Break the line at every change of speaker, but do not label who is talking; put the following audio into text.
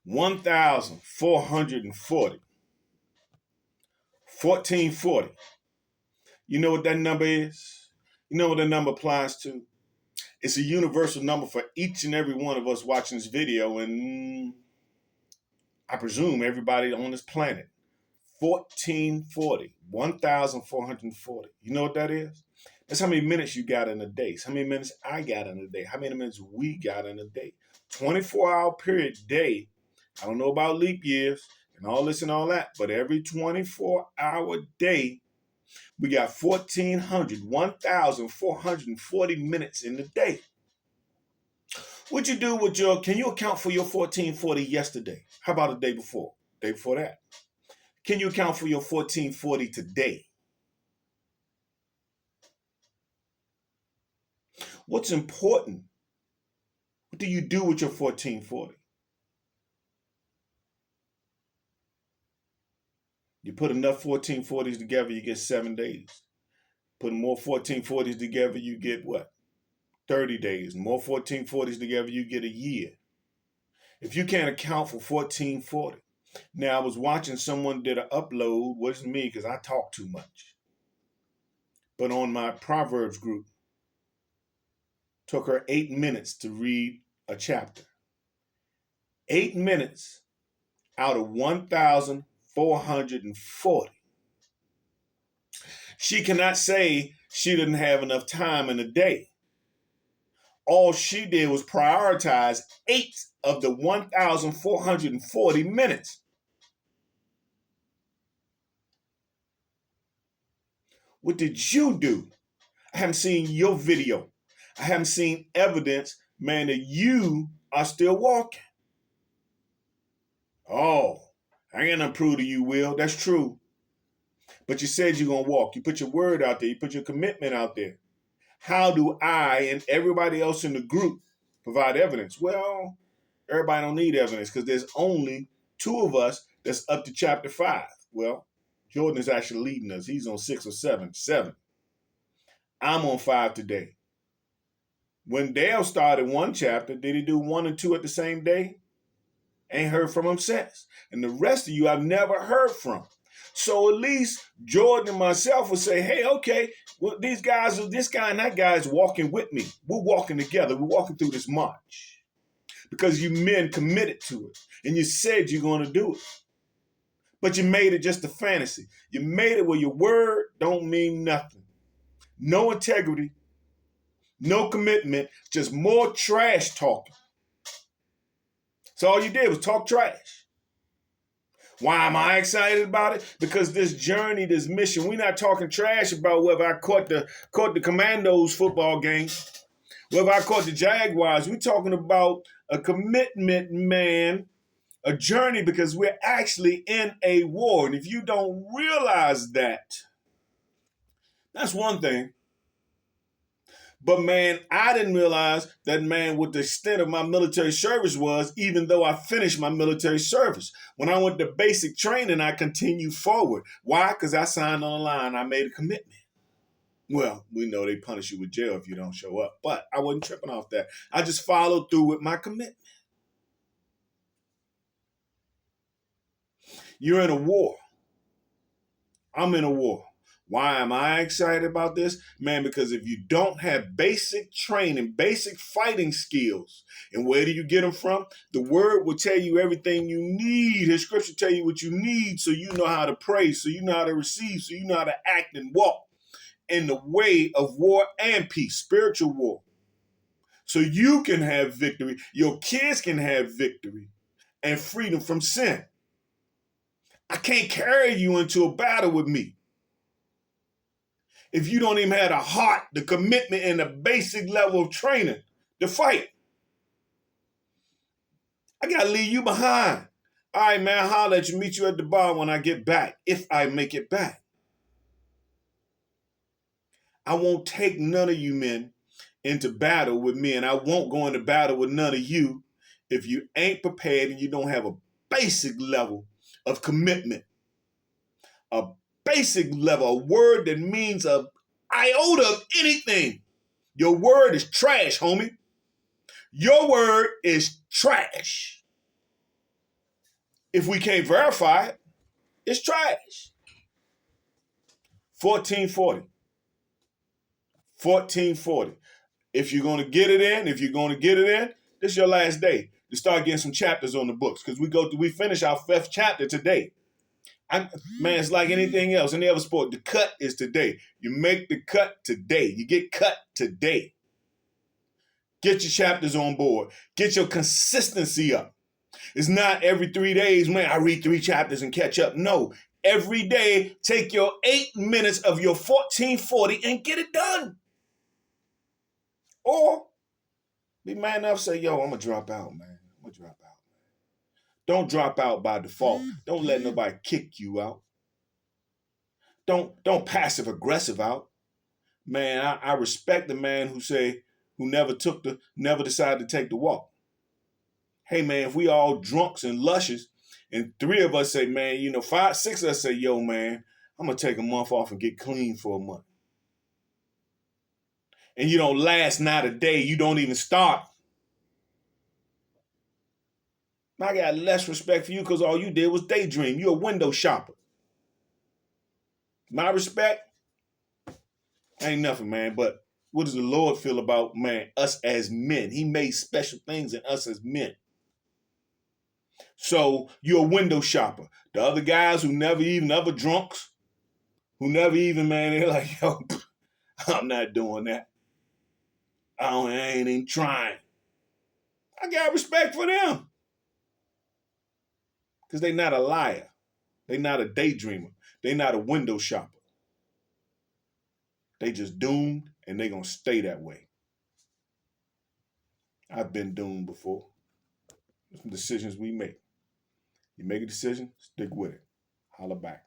1,440. 1440. You know what that number is? You know what that number applies to? It's a universal number for each and every one of us watching this video, and I presume everybody on this planet. 1440. 1,440. You know what that is? That's how many minutes you got in a day. It's how many minutes I got in a day. How many minutes we got in a day. 24-hour period day. I don't know about leap years and all this and all that, but every 24-hour day, we got 1,440 minutes in the day. What you do with your, can you account for your 1440 yesterday? How about the day before? Day before that? Can you account for your 1440 today? What's important? What do you do with your 1440? You put enough 1440s together, you get 7 days. Put more 1440s together, you get what? 30 days. More 1440s together, you get a year. If you can't account for 1440. Now, I was watching someone did an upload, wasn't me because I talk too much, but on my Proverbs group, took her 8 minutes to read a chapter. 8 minutes out of 1,440. She cannot say she didn't have enough time in a day. All she did was prioritize 8 of the 1,440 minutes. What did you do? I haven't seen your video. I haven't seen evidence, man, that you are still walking. Oh, I ain't gonna prove to you, Will. That's true. But you said you're gonna walk. You put your word out there. You put your commitment out there. How do I and everybody else in the group provide evidence? Well, everybody don't need evidence because there's only 2 of us that's up to chapter 5. Well, Jordan is actually leading us. He's on 6 or 7. 7. I'm on 5 today. When Dale started 1 chapter, did he do 1 and 2 at the same day? Ain't heard from him since. And the rest of you I've never heard from. So at least Jordan and myself will say, hey, okay, well, these guys, this guy and that guy is walking with me. We're walking together. We're walking through this march. Because you men committed to it. And you said you're going to do it. But you made it just a fantasy. You made it where your word don't mean nothing. No integrity. No commitment. Just more trash talking. So all you did was talk trash. Why am I excited about it? Because this journey, this mission, we're not talking trash about whether I caught the Commandos football game, whether I caught the Jaguars. We're talking about a commitment, man, a journey, because we're actually in a war. And if you don't realize that, that's one thing. But man, I didn't realize that, man, what the extent of my military service was, even though I finished my military service. When I went to basic training, I continued forward. Why? Because I signed on the line. I made a commitment. Well, we know they punish you with jail if you don't show up, but I wasn't tripping off that. I just followed through with my commitment. You're in a war. I'm in a war. Why am I excited about this? Man, because if you don't have basic training, basic fighting skills, and where do you get them from? The word will tell you everything you need. His scripture tell you what you need so you know how to pray, so you know how to receive, so you know how to act and walk in the way of war and peace, spiritual war. So you can have victory, your kids can have victory and freedom from sin. I can't carry you into a battle with me if you don't even have the heart, the commitment, and the basic level of training to fight. I got to leave you behind. All right, man, I'll holler at you, meet you at the bar when I get back, if I make it back. I won't take none of you men into battle with me, and I won't go into battle with none of you if you ain't prepared and you don't have a basic level of commitment, a basic level, a word that means an iota of anything. Your word is trash, homie. Your word is trash. If we can't verify it, it's trash. 1440. 1440. If you're going to get it in, this is your last day to start getting some chapters on the books, because we finish our 5th chapter today. Man, it's like anything else, any other sport. The cut is today. You make the cut today. You get cut today. Get your chapters on board. Get your consistency up. It's not every 3 days, man, I read 3 chapters and catch up. No, every day, take your 8 minutes of your 1440 and get it done. Or be man enough to say, yo, I'm going to drop out, man. I'm going to drop out. Don't drop out by default. Don't let nobody kick you out. Don't passive aggressive out. Man, I respect the man who never decided to take the walk. Hey man, if we all drunks and lushes, and 3 of us say, man, 5, 6 of us say, yo man, I'm gonna take a month off and get clean for a month. And you don't last not a day, you don't even start. I got less respect for you because all you did was daydream. You're a window shopper. My respect ain't nothing, man. But what does the Lord feel about, man, us as men? He made special things in us as men. So you're a window shopper. The other guys who never even, other drunks, who never even, man, they're like, yo, I'm not doing that. I ain't even trying. I got respect for them. Because they not a liar. They not a daydreamer. They not a window shopper. They just doomed and they gonna stay that way. I've been doomed before. Some decisions we make. You make a decision, stick with it. Holla back.